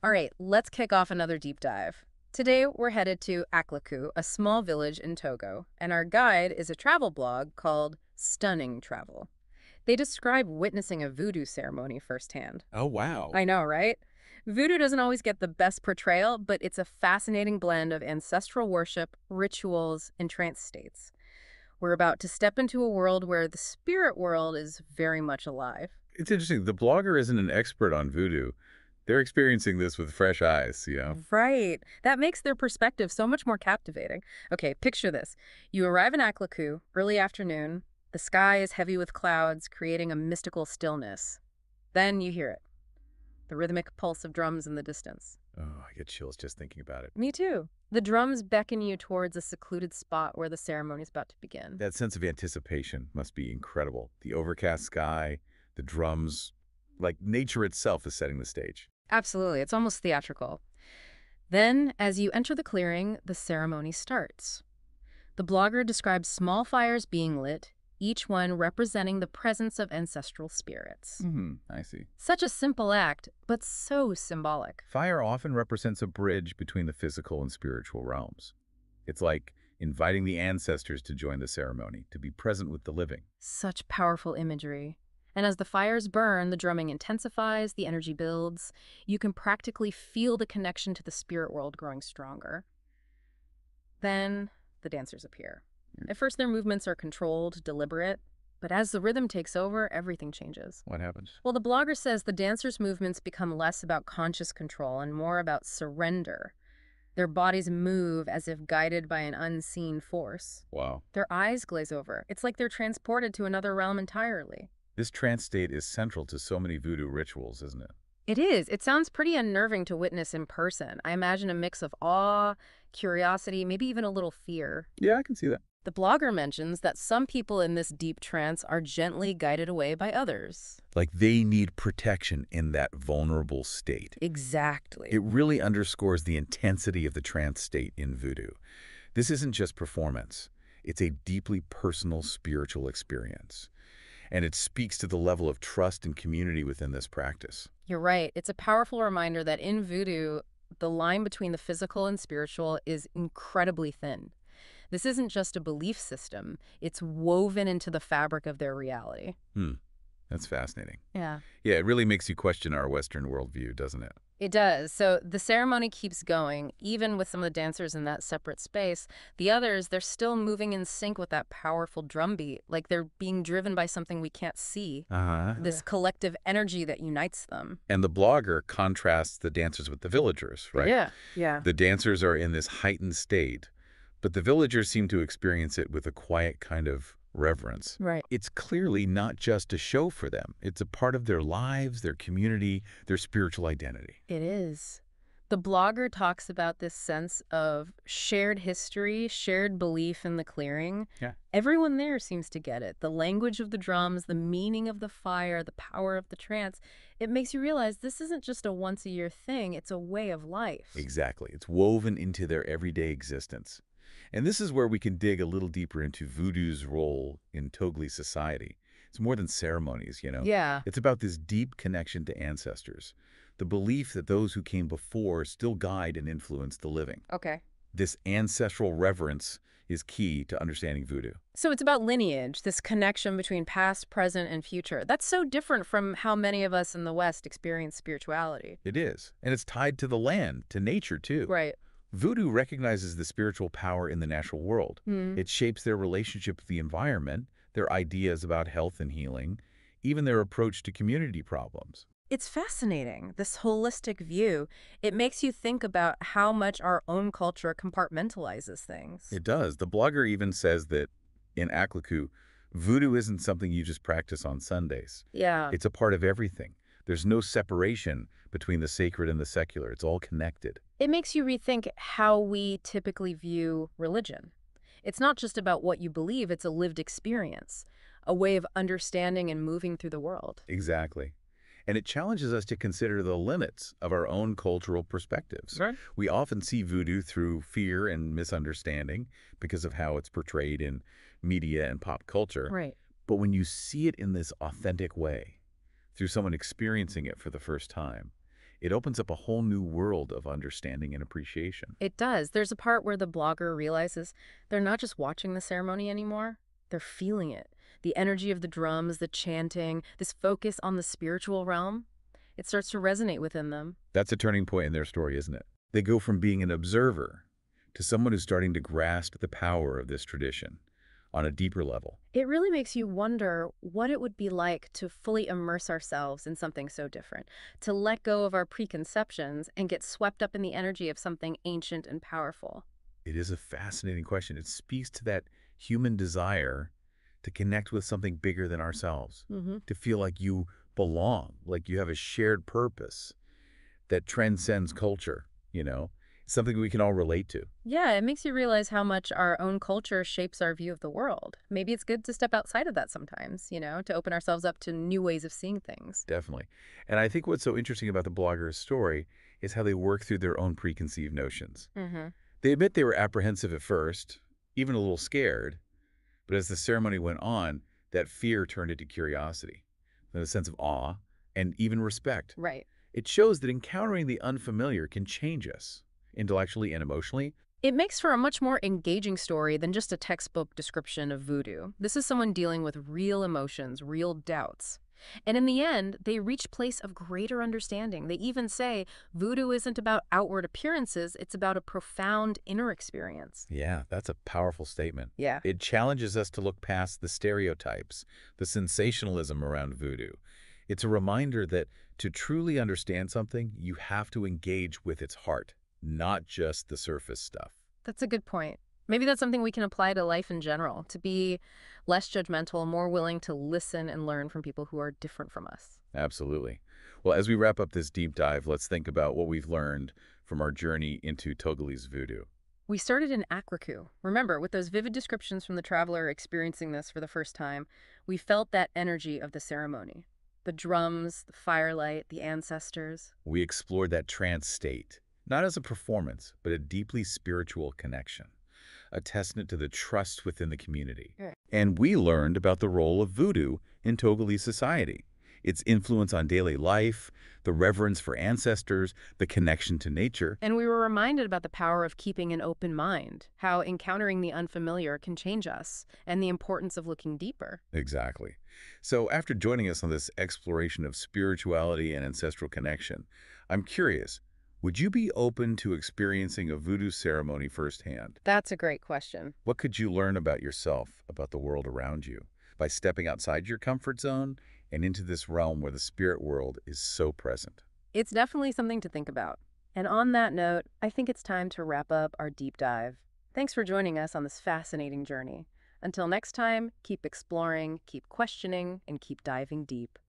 All right, let's kick off another deep dive. Today, we're headed to Aklakou, a small village in Togo, and our guide is a travel blog called Stunning Travel. They describe witnessing a voodoo ceremony firsthand. Oh, wow. I know, right? Voodoo doesn't always get the best portrayal, but it's a fascinating blend of ancestral worship, rituals, and trance states. We're about to step into a world where the spirit world is very much alive. It's interesting. The blogger isn't an expert on voodoo. They're experiencing this with fresh eyes. Right. That makes their perspective so much more captivating. Okay, picture this. You arrive in Aklakou, early afternoon. The sky is heavy with clouds, creating a mystical stillness. Then you hear it, the rhythmic pulse of drums in the distance. Oh, I get chills just thinking about it. Me too. The drums beckon you towards a secluded spot where the ceremony is about to begin. That sense of anticipation must be incredible. The overcast sky, the drums, like nature itself is setting the stage. Absolutely. It's almost theatrical. Then, as you enter the clearing, the ceremony starts. The blogger describes small fires being lit, each one representing the presence of ancestral spirits. I see. Such a simple act, but so symbolic. Fire often represents a bridge between the physical and spiritual realms. It's like inviting the ancestors to join the ceremony, to be present with the living. Such powerful imagery. And as the fires burn, the drumming intensifies, the energy builds. You can practically feel the connection to the spirit world growing stronger. Then the dancers appear. At first, their movements are controlled, deliberate, but as the rhythm takes over, everything changes. What happens? Well, the blogger says the dancers' movements become less about conscious control and more about surrender. Their bodies move as if guided by an unseen force. Wow. Their eyes glaze over. It's like they're transported to another realm entirely. This trance state is central to so many voodoo rituals, isn't it? It is. It sounds pretty unnerving to witness in person. I imagine a mix of awe, curiosity, maybe even a little fear. Yeah, I can see that. The blogger mentions that some people in this deep trance are gently guided away by others. Like they need protection in that vulnerable state. Exactly. It really underscores the intensity of the trance state in voodoo. This isn't just performance. It's a deeply personal spiritual experience. And it speaks to the level of trust and community within this practice. You're right. It's a powerful reminder that in voodoo, the line between the physical and spiritual is incredibly thin. This isn't just a belief system. It's woven into the fabric of their reality. That's fascinating. Yeah. Yeah, it really makes you question our Western worldview, doesn't it? It does. So the ceremony keeps going, even with some of the dancers in that separate space. The others, they're still moving in sync with that powerful drum beat, like they're being driven by something we can't see, this collective energy that unites them. And the blogger contrasts the dancers with the villagers, right? Yeah. The dancers are in this heightened state, but the villagers seem to experience it with a quiet kind of reverence. Right. It's clearly not just a show for them. It's a part of their lives, their community, their spiritual identity. It is. The blogger talks about this sense of shared history, shared belief in the clearing. Yeah. Everyone there seems to get it. The language of the drums, the meaning of the fire, the power of the trance. It makes you realize this isn't just a once-a-year thing. It's a way of life. Exactly. It's woven into their everyday existence. And this is where we can dig a little deeper into voodoo's role in Togolese society. It's more than ceremonies. Yeah. It's about this deep connection to ancestors, the belief that those who came before still guide and influence the living. Okay. This ancestral reverence is key to understanding voodoo. So it's about lineage, this connection between past, present, and future. That's so different from how many of us in the West experience spirituality. It is. And it's tied to the land, to nature, too. Right. Voodoo recognizes the spiritual power in the natural world. It shapes their relationship with the environment, their ideas about health and healing, even their approach to community problems. It's fascinating, this holistic view. It makes you think about how much our own culture compartmentalizes things. It does. The blogger even says that in Aklakou, voodoo isn't something you just practice on Sundays. Yeah. It's a part of everything. There's no separation between the sacred and the secular. It's all connected. It makes you rethink how we typically view religion. It's not just about what you believe, it's a lived experience, a way of understanding and moving through the world. Exactly. And it challenges us to consider the limits of our own cultural perspectives. Right. We often see voodoo through fear and misunderstanding because of how it's portrayed in media and pop culture. Right. But when you see it in this authentic way, through someone experiencing it for the first time, It opens up a whole new world of understanding and appreciation. It does. There's a part where the blogger realizes they're not just watching the ceremony anymore, they're feeling it. The energy of the drums, the chanting, this focus on the spiritual realm, it starts to resonate within them. That's a turning point in their story, isn't it? They go from being an observer to someone who's starting to grasp the power of this tradition on a deeper level. It really makes you wonder what it would be like to fully immerse ourselves in something so different, to let go of our preconceptions and get swept up in the energy of something ancient and powerful. It is a fascinating question. It speaks to that human desire to connect with something bigger than ourselves, Hmm. to feel like you belong, like you have a shared purpose that transcends culture, something we can all relate to. Yeah, it makes you realize how much our own culture shapes our view of the world. Maybe it's good to step outside of that sometimes, to open ourselves up to new ways of seeing things. Definitely. And I think what's so interesting about the blogger's story is how they work through their own preconceived notions. Hmm. They admit they were apprehensive at first, even a little scared, but as the ceremony went on, that fear turned into curiosity, then a sense of awe, and even respect. Right. It shows that encountering the unfamiliar can change us, intellectually and emotionally. It makes for a much more engaging story than just a textbook description of voodoo. This is someone dealing with real emotions, real doubts. And in the end, they reach place of greater understanding. They even say voodoo isn't about outward appearances, it's about a profound inner experience. Yeah, that's a powerful statement. Yeah. It challenges us to look past the stereotypes, the sensationalism around voodoo. It's a reminder that to truly understand something, you have to engage with its heart, not just the surface stuff. That's a good point. Maybe that's something we can apply to life in general, to be less judgmental, more willing to listen and learn from people who are different from us. Absolutely. Well, as we wrap up this deep dive, let's think about what we've learned from our journey into Togolese voodoo. We started in Aklakou. Remember, with those vivid descriptions from the traveler experiencing this for the first time, we felt that energy of the ceremony. The drums, the firelight, the ancestors. We explored that trance state, not as a performance, but a deeply spiritual connection, a testament to the trust within the community. Right. And we learned about the role of voodoo in Togolese society, its influence on daily life, the reverence for ancestors, the connection to nature. And we were reminded about the power of keeping an open mind, how encountering the unfamiliar can change us, and the importance of looking deeper. Exactly. So after joining us on this exploration of spirituality and ancestral connection, I'm curious, would you be open to experiencing a voodoo ceremony firsthand? That's a great question. What could you learn about yourself, about the world around you, by stepping outside your comfort zone and into this realm where the spirit world is so present? It's definitely something to think about. And on that note, I think it's time to wrap up our deep dive. Thanks for joining us on this fascinating journey. Until next time, keep exploring, keep questioning, and keep diving deep.